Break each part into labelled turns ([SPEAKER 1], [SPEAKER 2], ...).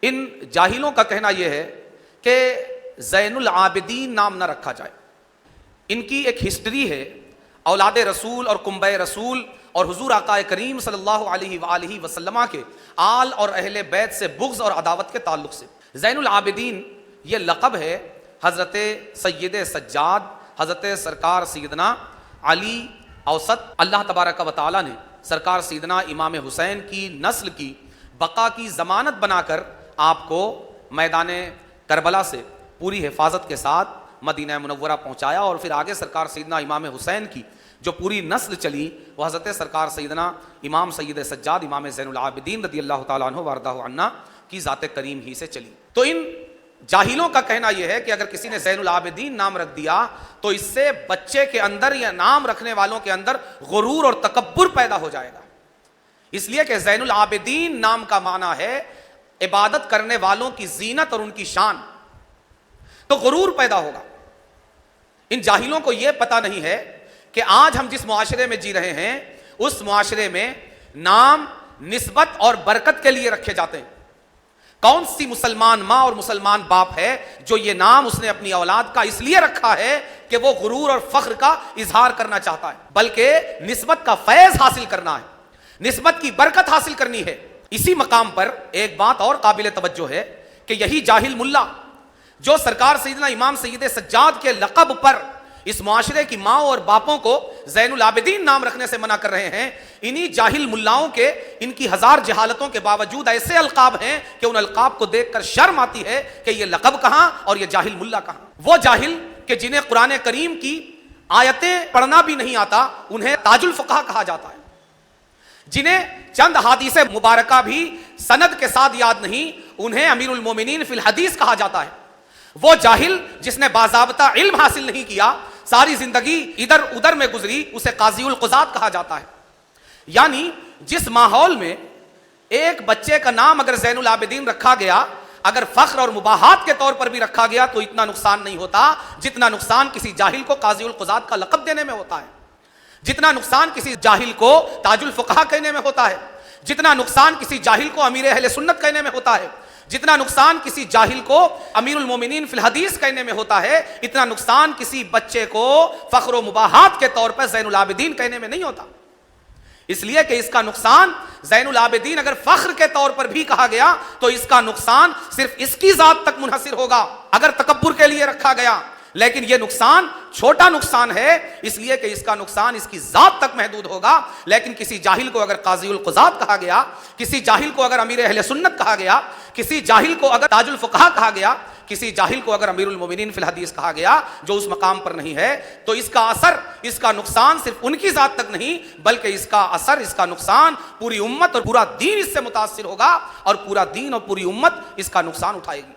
[SPEAKER 1] ان جاہلوں کا کہنا یہ ہے کہ زین العابدین نام نہ رکھا جائے. ان کی ایک ہسٹری ہے اولاد رسول اور کنبہ رسول اور حضور آقا کریم صلی اللہ علیہ وآلہ وسلم کے آل اور اہل بیت سے بغض اور عداوت کے تعلق سے. زین العابدین یہ لقب ہے حضرت سید سجاد، حضرت سرکار سیدنا علی اوسط. اللہ تبارک و تعالی نے سرکار سیدنا امام حسین کی نسل کی بقا کی ضمانت بنا کر آپ کو میدان کربلا سے پوری حفاظت کے ساتھ مدینہ منورہ پہنچایا، اور پھر آگے سرکار سیدنا امام حسین کی جو پوری نسل چلی وہ حضرت سرکار سیدنا امام سید سجاد امام زین العابدین رضی اللہ تعالیٰ عنہ وارضہ عنہ کی ذات کریم ہی سے چلی. تو ان جاہلوں کا کہنا یہ ہے کہ اگر کسی نے زین العابدین نام رکھ دیا تو اس سے بچے کے اندر یا نام رکھنے والوں کے اندر غرور اور تکبر پیدا ہو جائے گا، اس لیے کہ زین العابدین نام کا معنی ہے عبادت کرنے والوں کی زینت اور ان کی شان. تو غرور پیدا ہوگا. ان جاہلوں کو یہ پتہ نہیں ہے کہ آج ہم جس معاشرے میں جی رہے ہیں اس معاشرے میں نام نسبت اور برکت کے لیے رکھے جاتے ہیں. کون سی مسلمان ماں اور مسلمان باپ ہے جو یہ نام اس نے اپنی اولاد کا اس لیے رکھا ہے کہ وہ غرور اور فخر کا اظہار کرنا چاہتا ہے، بلکہ نسبت کا فیض حاصل کرنا ہے، نسبت کی برکت حاصل کرنی ہے. اسی مقام پر ایک بات اور قابل توجہ ہے کہ یہی جاہل ملا جو سرکار سیدنا امام سید سجاد کے لقب پر اس معاشرے کی ماں اور باپوں کو زین العابدین نام رکھنے سے منع کر رہے ہیں، انہی جاہل ملاؤں کے ان کی ہزار جہالتوں کے باوجود ایسے القاب ہیں کہ ان القاب کو دیکھ کر شرم آتی ہے کہ یہ لقب کہاں اور یہ جاہل ملا کہاں. وہ جاہل کہ جنہیں قرآن کریم کی آیتیں پڑھنا بھی نہیں آتا انہیں تاج الفقہ کہا جاتا ہے، جنہیں چند حدیث مبارکہ بھی سند کے ساتھ یاد نہیں انہیں امیر المومنین فی الحدیث کہا جاتا ہے. وہ جاہل جس نے باضابطہ علم حاصل نہیں کیا، ساری زندگی ادھر ادھر میں گزری، اسے قاضی القضات کہا جاتا ہے. یعنی جس ماحول میں ایک بچے کا نام اگر زین العابدین رکھا گیا، اگر فخر اور مباحات کے طور پر بھی رکھا گیا تو اتنا نقصان نہیں ہوتا جتنا نقصان کسی جاہل کو قاضی القضات کا لقب دینے میں ہوتا ہے، جتنا نقصان کسی جاہل کو تاج الفقہ کہنے میں ہوتا ہے، جتنا نقصان کسی جاہل کو امیر اہل سنت کہنے میں ہوتا ہے، جتنا نقصان کسی جاہل کو امیر المومنین فی الحدیث کہنے میں ہوتا ہے، اتنا نقصان کسی بچے کو فخر و مباحات کے طور پر زین العابدین کہنے میں نہیں ہوتا. اس لیے کہ اس کا نقصان زین العابدین اگر فخر کے طور پر بھی کہا گیا تو اس کا نقصان صرف اس کی ذات تک منحصر ہوگا اگر تکبر کے لیے رکھا گیا، لیکن یہ نقصان چھوٹا نقصان ہے اس لیے کہ اس کا نقصان اس کی ذات تک محدود ہوگا. لیکن کسی جاہل کو اگر قاضی القضات کہا گیا، کسی جاہل کو اگر امیر اہل سنت کہا گیا، کسی جاہل کو اگر تاج الفقہ کہا گیا، کسی جاہل کو اگر امیر المومنین فی الحدیث کہا گیا جو اس مقام پر نہیں ہے، تو اس کا اثر، اس کا نقصان صرف ان کی ذات تک نہیں بلکہ اس کا اثر، اس کا نقصان پوری امت اور پورا دین اس سے متاثر ہوگا، اور پورا دین اور پوری امت اس کا نقصان اٹھائے گی.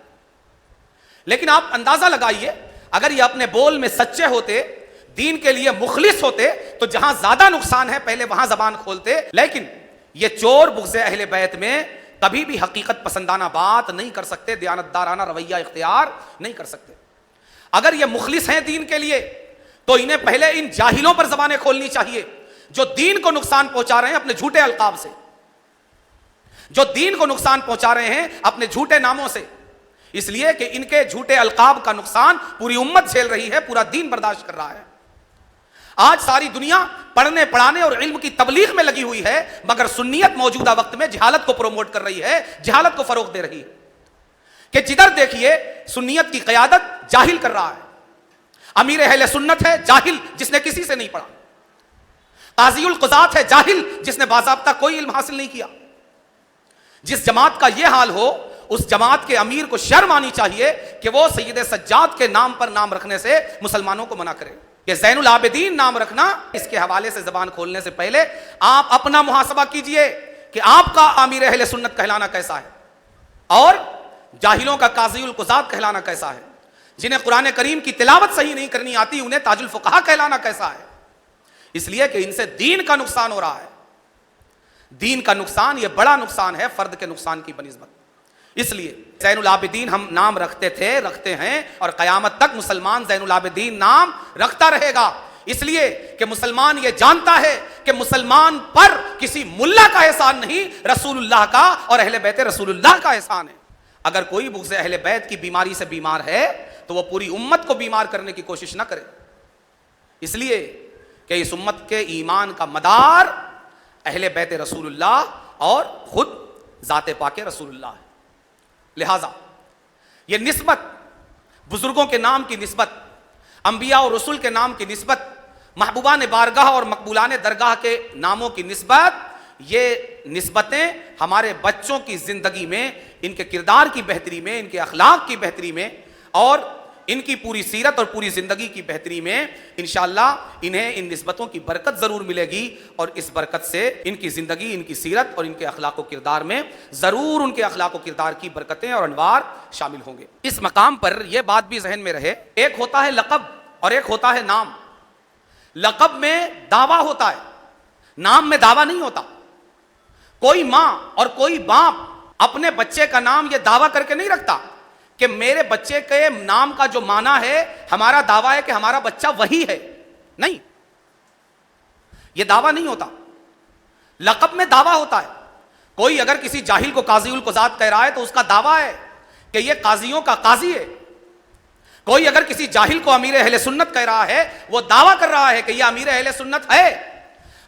[SPEAKER 1] لیکن آپ اندازہ لگائیے اگر یہ اپنے بول میں سچے ہوتے، دین کے لیے مخلص ہوتے تو جہاں زیادہ نقصان ہے پہلے وہاں زبان کھولتے. لیکن یہ چور بغض اہل بیت میں کبھی بھی حقیقت پسندانہ بات نہیں کر سکتے، دیانتدارانہ رویہ اختیار نہیں کر سکتے. اگر یہ مخلص ہیں دین کے لیے تو انہیں پہلے ان جاہلوں پر زبانیں کھولنی چاہیے جو دین کو نقصان پہنچا رہے ہیں اپنے جھوٹے القاب سے، جو دین کو نقصان پہنچا رہے ہیں اپنے جھوٹے ناموں سے. اس لیے کہ ان کے جھوٹے القاب کا نقصان پوری امت جھیل رہی ہے، پورا دین برداشت کر رہا ہے. آج ساری دنیا پڑھنے پڑھانے اور علم کی تبلیغ میں لگی ہوئی ہے، مگر سنیت موجودہ وقت میں جہالت کو پروموٹ کر رہی ہے، جہالت کو فروغ دے رہی ہے. کہ جدھر دیکھیے سنیت کی قیادت جاہل کر رہا ہے. امیر اہل سنت ہے جاہل جس نے کسی سے نہیں پڑھا، قاضی القضات ہے جاہل جس نے باضابطہ کوئی علم حاصل نہیں کیا. جس جماعت کا یہ حال ہو اس جماعت کے امیر کو شرم آنی چاہیے کہ وہ سید سجاد کے نام پر نام رکھنے سے مسلمانوں کو منع کرے. کہ زین العابدین نام رکھنا، اس کے حوالے سے زبان کھولنے سے پہلے آپ اپنا محاسبہ کیجئے کہ آپ کا امیر اہل سنت کہلانا کیسا ہے اور جاہلوں کا قاضی القضات کہلانا کیسا ہے. جنہیں قرآن کریم کی تلاوت صحیح نہیں کرنی آتی انہیں تاج الفقہ کہلانا کیسا ہے. اس لیے کہ ان سے دین کا نقصان ہو رہا ہے. دین کا نقصان یہ بڑا نقصان ہے فرد کے نقصان کی بنسبت. اس لیے زین العابدین ہم نام رکھتے تھے، رکھتے ہیں، اور قیامت تک مسلمان زین العابدین نام رکھتا رہے گا. اس لیے کہ مسلمان یہ جانتا ہے کہ مسلمان پر کسی ملا کا احسان نہیں، رسول اللہ کا اور اہل بیت رسول اللہ کا احسان ہے. اگر کوئی بغض اہل بیت کی بیماری سے بیمار ہے تو وہ پوری امت کو بیمار کرنے کی کوشش نہ کرے، اس لیے کہ اس امت کے ایمان کا مدار اہل بیت رسول اللہ اور خود ذات پاک رسول اللہ ہے۔ لہذا یہ نسبت، بزرگوں کے نام کی نسبت، انبیاء اور رسول کے نام کی نسبت، محبوبان بارگاہ اور مقبولان درگاہ کے ناموں کی نسبت، یہ نسبتیں ہمارے بچوں کی زندگی میں، ان کے کردار کی بہتری میں، ان کے اخلاق کی بہتری میں اور ان کی پوری سیرت اور پوری زندگی کی بہتری میں انشاءاللہ انہیں ان نسبتوں کی برکت ضرور ملے گی، اور اس برکت سے ان کی زندگی، ان کی سیرت اور ان کے اخلاق و کردار میں ضرور ان کے اخلاق و کردار کی برکتیں اور انوار شامل ہوں گے۔ اس مقام پر یہ بات بھی ذہن میں رہے، ایک ہوتا ہے لقب اور ایک ہوتا ہے نام۔ لقب میں دعویٰ ہوتا ہے، نام میں دعویٰ نہیں ہوتا۔ کوئی ماں اور کوئی باپ اپنے بچے کا نام یہ دعویٰ کر کے نہیں رکھتا کہ میرے بچے کے نام کا جو معنی ہے، ہمارا دعویٰ ہے کہ ہمارا بچہ وہی ہے، نہیں، یہ دعویٰ نہیں ہوتا۔ لقب میں دعویٰ ہوتا ہے۔ کوئی اگر کسی جاہل کو قاضی القضات کہہ رہا ہے تو اس کا دعویٰ ہے کہ یہ قاضیوں کا قاضی ہے۔ کوئی اگر کسی جاہل کو امیر اہل سنت کہہ رہا ہے، وہ دعویٰ کر رہا ہے کہ یہ امیر اہل سنت ہے۔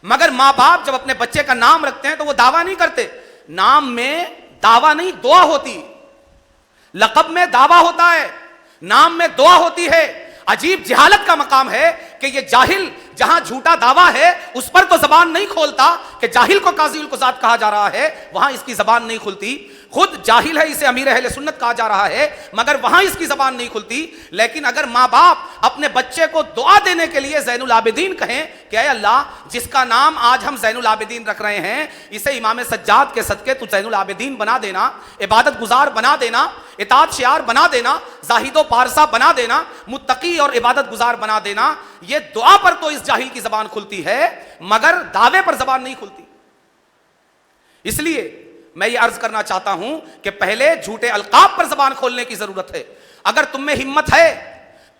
[SPEAKER 1] مگر ماں باپ جب اپنے بچے کا نام رکھتے ہیں تو وہ دعویٰ نہیں کرتے، نام میں دعویٰ نہیں، دعا ہوتی۔ لقب میں دعویٰ ہوتا ہے، نام میں دعا ہوتی ہے۔ عجیب جہالت کا مقام ہے کہ یہ جاہل جہاں جھوٹا دعویٰ ہے اس پر تو زبان نہیں کھولتا کہ جاہل کو قاضی القضات کہا جا رہا ہے، وہاں اس کی زبان نہیں کھلتی۔ خود جاہل ہے، اسے امیر اہل سنت کہا جا رہا ہے، مگر وہاں اس کی زبان نہیں کھلتی۔ لیکن اگر ماں باپ اپنے بچے کو دعا دینے کے لیے زین العابدین کہیں کہ اے اللہ، جس کا نام آج ہم زین العابدین رکھ رہے ہیں، اسے امام سجاد کے صدقے تو زین العابدین بنا دینا، عبادت گزار بنا دینا، اطاعت شعار بنا دینا، زاہد و پارسا بنا دینا، متقی اور عبادت گزار بنا دینا، یہ دعا پر تو اس جاہل کی زبان کھلتی ہے، مگر دعوے پر زبان نہیں کھلتی۔ اس لیے میں یہ عرض کرنا چاہتا ہوں کہ پہلے جھوٹے القاب پر زبان کھولنے کی ضرورت ہے۔ اگر تم میں ہمت ہے،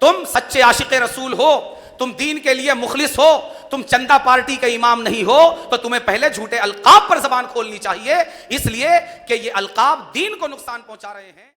[SPEAKER 1] تم سچے عاشق رسول ہو، تم دین کے لیے مخلص ہو، تم چندہ پارٹی کے امام نہیں ہو، تو تمہیں پہلے جھوٹے القاب پر زبان کھولنی چاہیے، اس لیے کہ یہ القاب دین کو نقصان پہنچا رہے ہیں۔